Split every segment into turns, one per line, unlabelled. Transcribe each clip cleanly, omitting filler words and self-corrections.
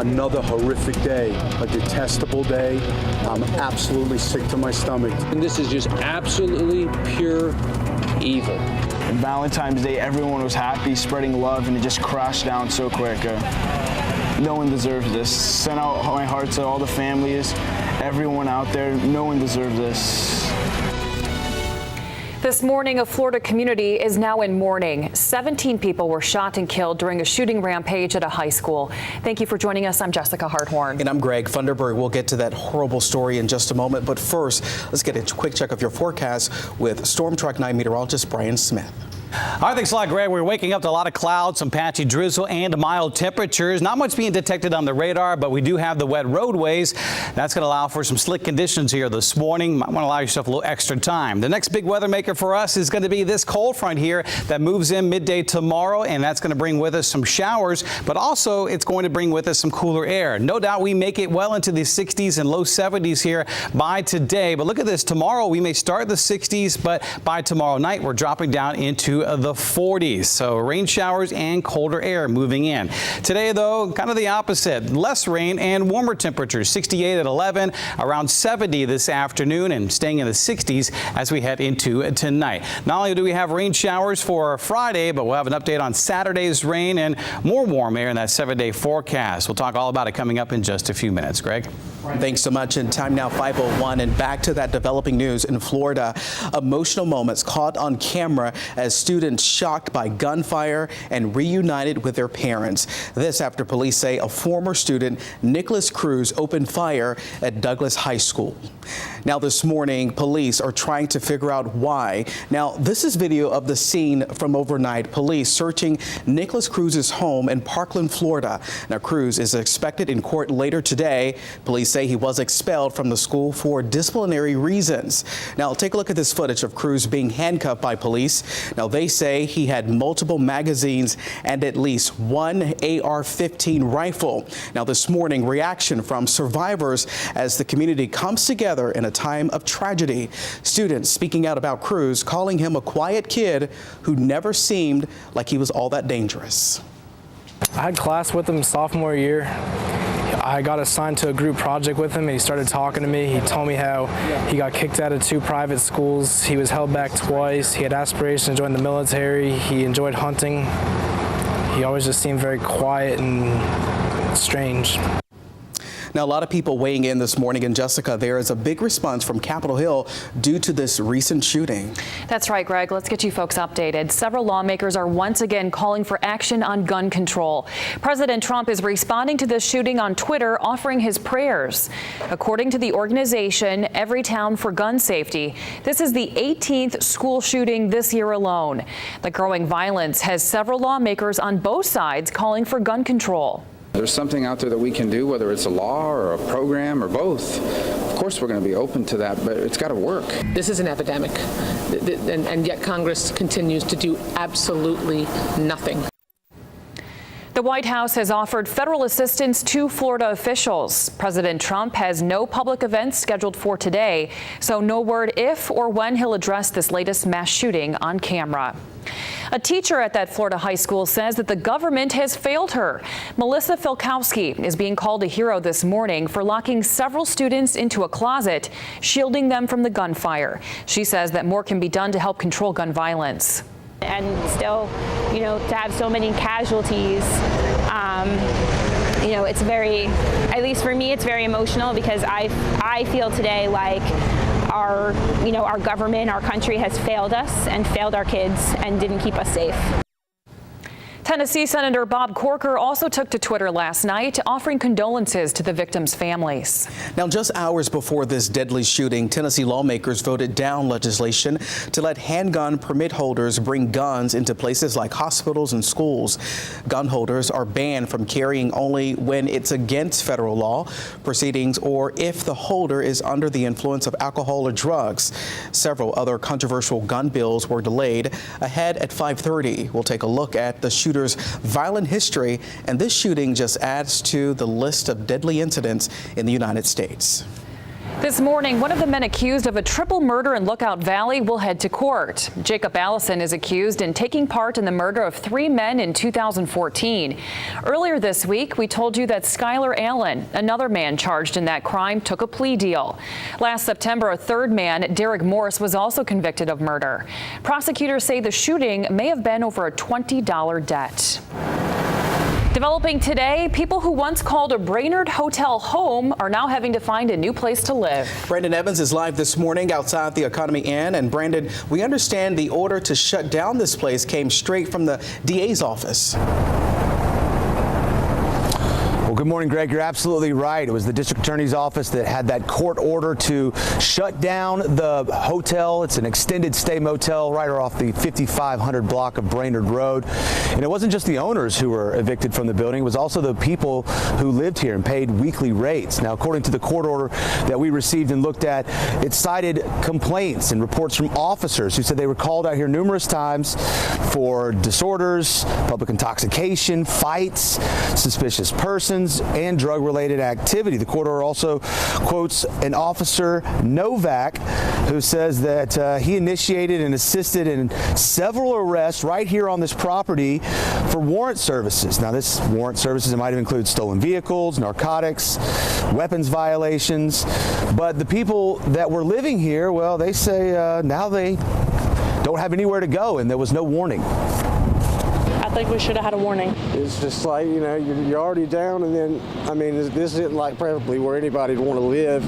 Another horrific day, a detestable day. I'm absolutely sick to my stomach.
And this is just absolutely pure evil.
On Valentine's Day, everyone was happy, spreading love, and it just crashed down so quick. No one deserves this. Send out my heart to all the families, everyone out there. No one deserves this.
This morning, a Florida community is now in mourning. 17 people were shot and killed during a shooting rampage at a high school. Thank you for joining us. I'm Jessica Harthorn.
And I'm Greg Funderburg. We'll get to that horrible story in just a moment. But first, let's get a quick check of your forecast with Storm Track 9 meteorologist Brian Smith.
All right, thanks a lot, Greg. We're waking up to a lot of clouds, some patchy drizzle, and mild temperatures. Not much being detected on the radar, but we do have the wet roadways. That's going to allow for some slick conditions here this morning. Might want to allow yourself a little extra time. The next big weather maker for us is going to be this cold front here that moves in midday tomorrow, and that's going to bring with us some showers, but also it's going to bring with us some cooler air. No doubt we make it well into the 60s and low 70s here by today. But look at this. Tomorrow we may start the 60s, but by tomorrow night we're dropping down into the 40s. So rain showers and colder air moving in. Today, though, kind of the opposite. Less rain and warmer temperatures. 68 at 11, around 70 this afternoon, and staying in the 60s as we head into tonight. Not only do we have rain showers for Friday, but we'll have an update on Saturday's rain and more warm air in that 7-day forecast. We'll talk all about it coming up in just a few minutes. Greg?
Thanks so much. And time now 5:01, and back to that developing news in Florida. Emotional moments caught on camera as students shocked by gunfire and reunited with their parents. This after police say a former student, Nicholas Cruz, opened fire at Douglas High School. Now this morning, police are trying to figure out why. Now this is video of the scene from overnight. Police searching Nicholas Cruz's home in Parkland, Florida. Now Cruz is expected in court later today. Police say he was expelled from the school for disciplinary reasons. Now take a look at this footage of Cruz being handcuffed by police. Now they say he had multiple magazines and at least one AR-15 rifle. Now this morning, reaction from survivors as the community comes together in a time of tragedy. Students speaking out about Cruz, calling him a quiet kid who never seemed like he was all that dangerous.
I had class with him sophomore year. I got assigned to a group project with him, and he started talking to me. He told me how he got kicked out of 2 private schools. He was held back twice. He had aspirations to join the military. He enjoyed hunting. He always just seemed very quiet and strange.
Now, a lot of people weighing in this morning, and Jessica, there is a big response from Capitol Hill due to this recent shooting.
That's right, Greg. Let's get you folks updated. Several lawmakers are once again calling for action on gun control. President Trump is responding to this shooting on Twitter, offering his prayers. According to the organization Everytown for Gun Safety, this is the 18th school shooting this year alone. The growing violence has several lawmakers on both sides calling for gun control.
There's something out there that we can do, whether it's a law or a program or both. Of course, we're going to be open to that, but it's got to work.
This is an epidemic, and yet Congress continues to do absolutely nothing.
The White House has offered federal assistance to Florida officials. President Trump has no public events scheduled for today, so no word if or when he'll address this latest mass shooting on camera. A teacher at that Florida high school says that the government has failed her. Melissa Filkowski is being called a hero this morning for locking several students into a closet, shielding them from the gunfire. She says that more can be done to help control gun violence.
And still, to have so many casualties, it's very, at least for me, it's very emotional because I feel today like our government, our country has failed us and failed our kids and didn't keep us safe.
Tennessee Senator Bob Corker also took to Twitter last night, offering condolences to the victims' families.
Now, just hours before this deadly shooting, Tennessee lawmakers voted down legislation to let handgun permit holders bring guns into places like hospitals and schools. Gun holders are banned from carrying only when it's against federal law, proceedings, or if the holder is under the influence of alcohol or drugs. Several other controversial gun bills were delayed. Ahead at 5:30, we'll take a look at the shooter's violent history, and this shooting just adds to the list of deadly incidents in the United States.
This morning, one of the men accused of a triple murder in Lookout Valley will head to court. Jacob Allison is accused in taking part in the murder of 3 men in 2014. Earlier this week, we told you that Skylar Allen, another man charged in that crime, took a plea deal. Last September, a third man, Derek Morse, was also convicted of murder. Prosecutors say the shooting may have been over a $20 debt. Developing today, people who once called a Brainerd hotel home are now having to find a new place to live.
Brandon Evans is live this morning outside the Economy Inn. And Brandon, we understand the order to shut down this place came straight from the DA's office.
Well, good morning, Greg. You're absolutely right. It was the district attorney's office that had that court order to shut down the hotel. It's an extended stay motel right off the 5500 block of Brainerd Road. And it wasn't just the owners who were evicted from the building. It was also the people who lived here and paid weekly rates. Now, according to the court order that we received and looked at, it cited complaints and reports from officers who said they were called out here numerous times for disorders, public intoxication, fights, suspicious persons, and drug-related activity. The court order also quotes an officer, Novak, who says that he initiated and assisted in several arrests right here on this property for warrant services. Now, this warrant services, it might have included stolen vehicles, narcotics, weapons violations, but the people that were living here, well, they say now they don't have anywhere to go, and there was no warning.
I think we should have had a warning.
It's just like, you know, you're already down, and then, I mean, this isn't like probably where anybody'd want to live,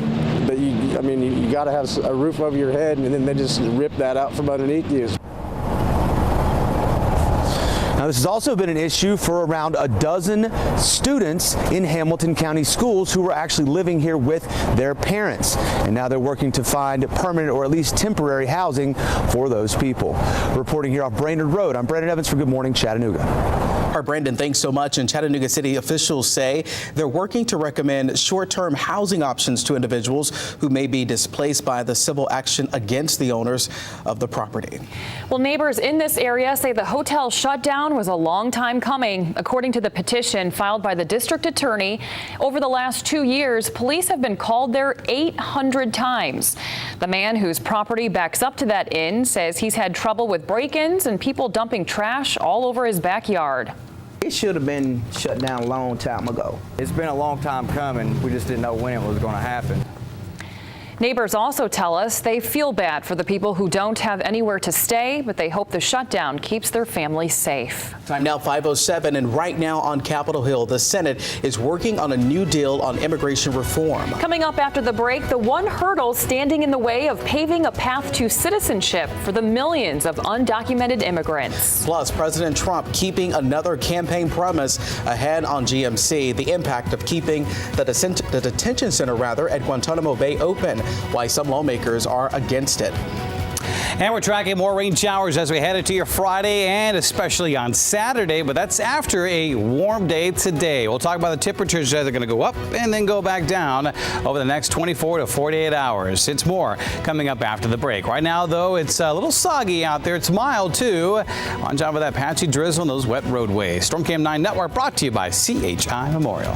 but you got to have a roof over your head, and then they just rip that out from underneath you.
Now, this has also been an issue for around a dozen students in Hamilton County schools who were actually living here with their parents. And now they're working to find permanent or at least temporary housing for those people. Reporting here off Brainerd Road, I'm Brandon Evans for Good Morning Chattanooga.
All right, Brandon, thanks so much. And Chattanooga City officials say they're working to recommend short-term housing options to individuals who may be displaced by the civil action against the owners of the property.
Well, neighbors in this area say the hotel shutdown was a long time coming. According to the petition filed by the district attorney, over the last 2 years, police have been called there 800 times. The man whose property backs up to that inn says he's had trouble with break-ins and people dumping trash all over his backyard.
It should have been shut down a long time ago. It's been a long time coming. We just didn't know when it was going to happen.
Neighbors also tell us they feel bad for the people who don't have anywhere to stay, but they hope the shutdown keeps their families safe.
Time now 5:07, and right now on Capitol Hill, the Senate is working on a new deal on immigration reform.
Coming up after the break, the one hurdle standing in the way of paving a path to citizenship for the millions of undocumented immigrants.
Plus, President Trump keeping another campaign promise ahead on GMC, the impact of keeping the detention center at Guantanamo Bay open, why some lawmakers are against it.
And we're tracking more rain showers as we head into your Friday and especially on Saturday, but that's after a warm day today. We'll talk about the temperatures that are going to go up and then go back down over the next 24 to 48 hours. It's more coming up after the break. Right now, though, it's a little soggy out there. It's mild, too. On top of that patchy drizzle and those wet roadways. Storm Cam 9 Network brought to you by CHI Memorial.